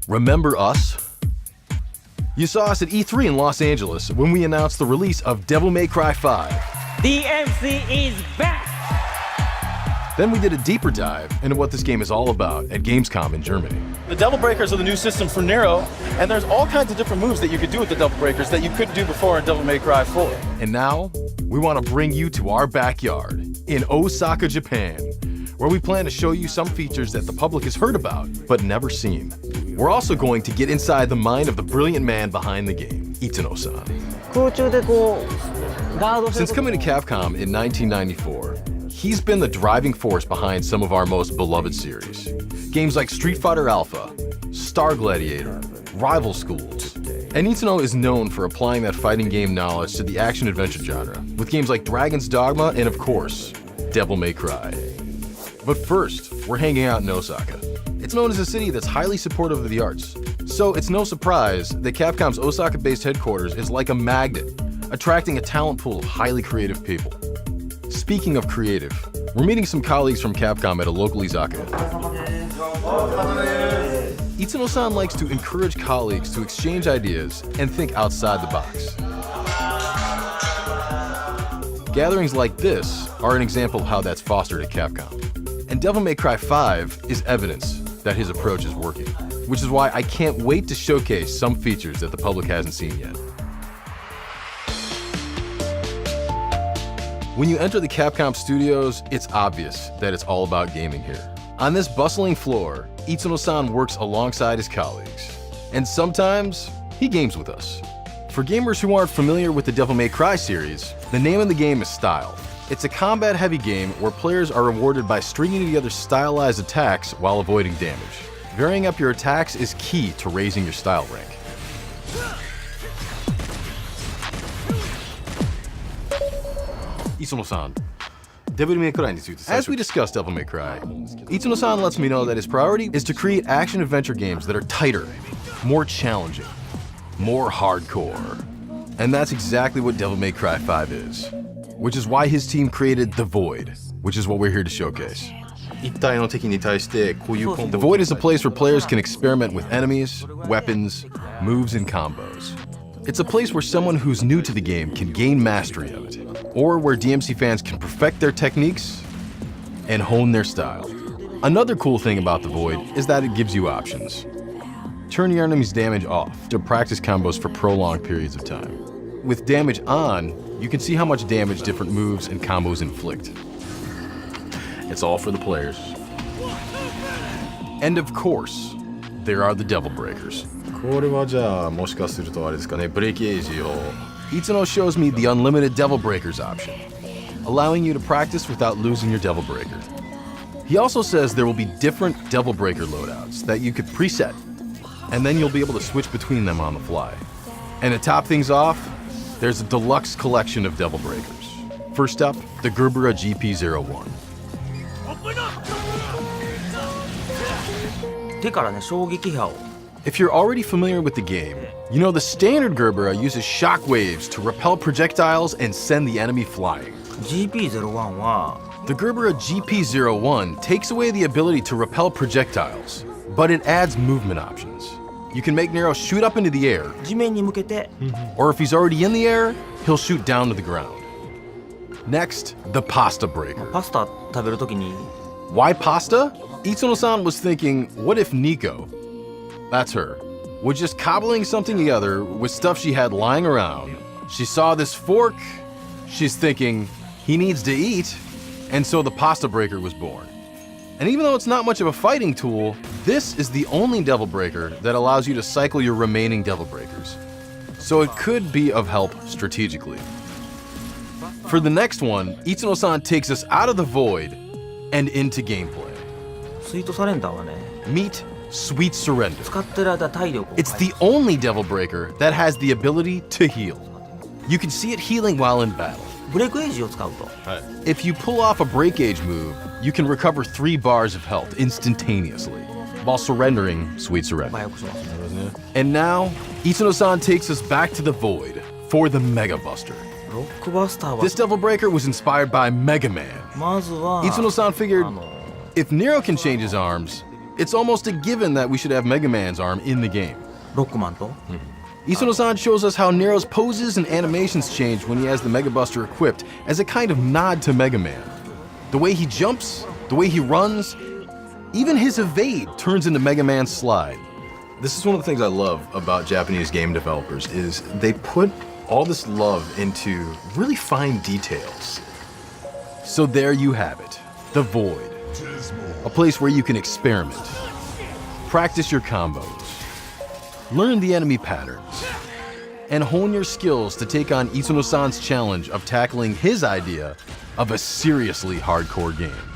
Remember us? You saw us at E3 in Los Angeles when we announced the release of Devil May Cry 5. DMC is back! Then we did a deeper dive into what this game is all about at Gamescom in Germany. The Devil Breakers are the new system for Nero, and there's all kinds of different moves that you could do with the Devil Breakers that you couldn't do before in Devil May Cry 4. And now, we want to bring you to our backyard in Osaka, Japan, where we plan to show you some features that the public has heard about, but never seen. We're also going to get inside the mind of the brilliant man behind the game, Itsuno-san. Since coming to Capcom in 1994, he's been the driving force behind some of our most beloved series. Games like Street Fighter Alpha, Star Gladiator, Rival Schools. And Itsuno is known for applying that fighting game knowledge to the action-adventure genre, with games like Dragon's Dogma and, of course, Devil May Cry. But first, we're hanging out in Osaka. It's known as a city that's highly supportive of the arts, so it's no surprise that Capcom's Osaka-based headquarters is like a magnet, attracting a talent pool of highly creative people. Speaking of creative, we're meeting some colleagues from Capcom at a local izakaya. Itsuno-san likes to encourage colleagues to exchange ideas and think outside the box. Gatherings like this are an example of how that's fostered at Capcom. And Devil May Cry 5 is evidence that his approach is working, which is why I can't wait to showcase some features that the public hasn't seen yet. When you enter the Capcom studios, it's obvious that it's all about gaming here. On this bustling floor, Itsuno-san works alongside his colleagues. And sometimes, he games with us. For gamers who aren't familiar with the Devil May Cry series, the name of the game is Style. It's a combat-heavy game where players are rewarded by stringing together stylized attacks while avoiding damage. Varying up your attacks is key to raising your style rank. Itsuno-san, as we discussed Devil May Cry, Itsuno-san lets me know that his priority is to create action-adventure games that are tighter, more challenging, more hardcore. And that's exactly what Devil May Cry 5 is. Which is why his team created The Void, which is what we're here to showcase. The Void is a place where players can experiment with enemies, weapons, moves, and combos. It's a place where someone who's new to the game can gain mastery of it, or where DMC fans can perfect their techniques and hone their style. Another cool thing about The Void is that it gives you options. Turn your enemy's damage off to practice combos for prolonged periods of time. With damage on, you can see how much damage different moves and combos inflict. It's all for the players. And of course, there are the Devil Breakers. Itsuno shows me the unlimited Devil Breakers option, allowing you to practice without losing your Devil Breaker. He also says there will be different Devil Breaker loadouts that you could preset, and then you'll be able to switch between them on the fly. And to top things off, there's a deluxe collection of Devil Breakers. First up, the Gerbera GP01. If you're already familiar with the game, you know the standard Gerbera uses shockwaves to repel projectiles and send the enemy flying. The Gerbera GP01 takes away the ability to repel projectiles, but it adds movement options. You can make Nero shoot up into the air, or if he's already in the air, he'll shoot down to the ground. Next, the Pasta Breaker. Why pasta? Itsuno-san was thinking, what if Nico, that's her, was just cobbling something together with stuff she had lying around. She saw this fork, she's thinking, he needs to eat, and so the Pasta Breaker was born. And even though it's not much of a fighting tool, this is the only Devil Breaker that allows you to cycle your remaining Devil Breakers. So it could be of help strategically. For the next one, Itsuno-san takes us out of the Void and into gameplay. Meet Sweet Surrender. It's the only Devil Breaker that has the ability to heal. You can see it healing while in battle. If you pull off a Break Age move, you can recover 3 bars of health instantaneously, while surrendering Sweet Surrender. And now, Itsuno-san takes us back to the Void for the Mega Buster. This Devil Breaker was inspired by Mega Man. Itsuno-san figured, if Nero can change his arms, It's almost a given that we should have Mega Man's arm in the game. ロックマンと Isono-san shows us how Nero's poses and animations change when he has the Mega Buster equipped as a kind of nod to Mega Man. The way he jumps, the way he runs, even his evade turns into Mega Man's slide. This is one of the things I love about Japanese game developers is they put all this love into really fine details. So there you have it, the Void. A place where you can experiment, practice your combos, learn the enemy patterns, and hone your skills to take on Isono-san's challenge of tackling his idea of a seriously hardcore game.